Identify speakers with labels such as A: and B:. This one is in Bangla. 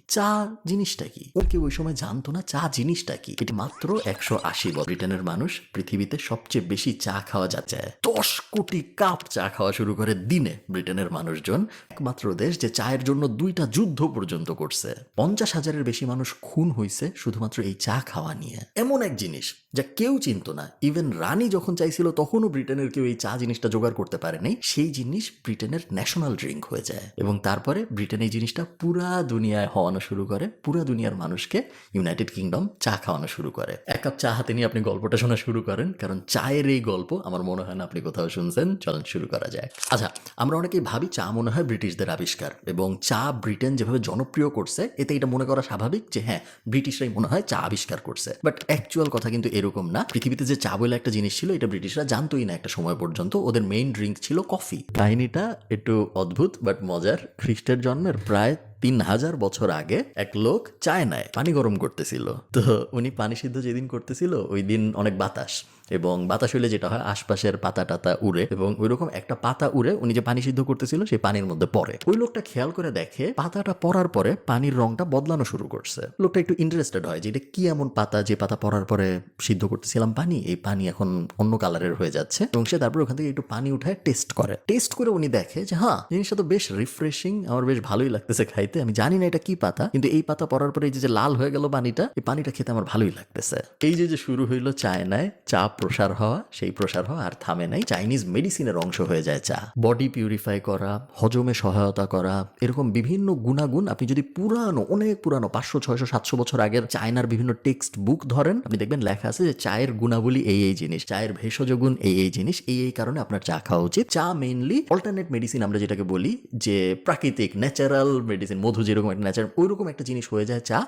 A: চা জিনিসটা কি? কেউ ওই সময় জানতো না চা জিনিসটা কি। এটি মাত্র 180 বছর ব্রিটেনের মানুষ পৃথিবীতে সবচেয়ে বেশি চা খাওয়া যাচ্ছে। 10 কোটি কাপ চা খাওয়া শুরু করে দিনে ব্রিটেনের মানুষজন। একমাত্র দেশ যে চায়ের জন্য 2টা যুদ্ধ পর্যন্ত করছে। 50,000-এর বেশি মানুষ খুন হয়েছে শুধুমাত্র এই চা খাওয়া নিয়ে। এমন এক জিনিস যা কেউ চিনতো না, ইভেন রানী যখন চাইছিল তখনও ব্রিটেনের কেউ এই চা জিনিসটা জোগাড় করতে পারেনি। সেই জিনিস ব্রিটেনের ন্যাশনাল ড্রিঙ্ক হয়ে যায় এবং তারপরে ব্রিটেন এই জিনিসটা পুরা দুনিয়ায় হওয়ানো শুরু করে। পুরা দুনিয়ার মানুষকে ইউনাইটেড কিংডম চা খাওয়ানো শুরু করে। এক কাপ চা হাতে নিয়ে আপনি গল্পটা শোনা শুরু করেন, কারণ চায়ের এই গল্প আমার মনে হয় না আপনি কোথাও শুনছেন। চলেন শুরু করা যায়। আচ্ছা, আমরা অনেকেই ভাবি চা মনে হয় ব্রিটিশদের আবিষ্কার এবং চা ব্রিটেন যেভাবে জনপ্রিয় করছে এতে এটা মনে করা স্বাভাবিক যে হ্যাঁ, ব্রিটিশরাই মনে হয় চা আবিষ্কার করছে। বাট অ্যাকচুয়াল কথা কিন্তু এরকম না। পৃথিবীতে যে চা বলে একটা জিনিস ছিল এটা ব্রিটিশরা জানতোই না একটা সময় পর্যন্ত। ওদের মেইন ড্রিঙ্ক ছিল কফি। কাহিনীটা একটু অদ্ভুত বাট মজার। খ্রিস্টের জন্মের প্রায় 3000 বছর আগে এক লোক চায়নায় পানি গরম করতেছিল। তো উনি পানি সিদ্ধ যেদিন করতেছিল ওই দিন অনেক বাতাস, এবং বাতাস হইলে যেটা হয় আশপাশের পাতা টাতা উড়ে, এবং ওইরকম একটা পাতা উড়ে উনি যে পানি সিদ্ধ করতেছিল সেই পানির মধ্যে পড়ে। ওই লোকটা খেয়াল করে দেখে পাতাটা পড়ার পরে পানির রংটা বদলানো শুরু করছে। লোকটা একটু ইন্টারেস্টেড হয় যে এটা কি এমন পাতা, যে পাতা পড়ার পরে সিদ্ধ করতেছিলাম পানি, এই পানি এখন অন্য কালারের হয়ে যাচ্ছে। এবং সে তারপর ওখান থেকে একটু পানি উঠায় টেস্ট করে। টেস্ট করে উনি দেখে যে হ্যাঁ, জিনিসটা তো বেশ রিফ্রেশিং, আমার বেশ ভালোই লাগতেছে খাইতে। আমি জানি না এটা কি পাতা, কিন্তু এই পাতা পড়ার পরে এই যে লাল হয়ে গেল পানিটা, এই পানিটা খেতে আমার ভালোই লাগতেছে। এই যে শুরু হইলো চায়নায় চা প্রসার হওয়া, সেই প্রসার হওয়া আর থামে নাই। চাইনিজ মেডিসিনের অংশ হয়ে যায় চা। বডি পিউরিফাই করা, হজমে সহায়তা করা, এরকম বিভিন্ন গুণাগুণ আপনি যদি পুরানো, অনেক পুরানো 500, 600, 700 বছর আগের চায়নার বিভিন্ন টেক্সট বুক ধরেন, আপনি দেখবেন লেখা আছে যে চায়ের গুণাবলী এই জিনিস, চায়ের ভেষজ গুণ এই জিনিস, এই কারণে আপনার চা খাওয়া উচিত। চা মেইনলি অল্টারনেট মেডিসিন আমরা যেটাকে বলি, যে প্রাকৃতিক ন্যাচারাল মেডিসিন, মধু যেরকম একটা ন্যাচারাল, ওইরকম একটা জিনিস হয়ে যায় চা।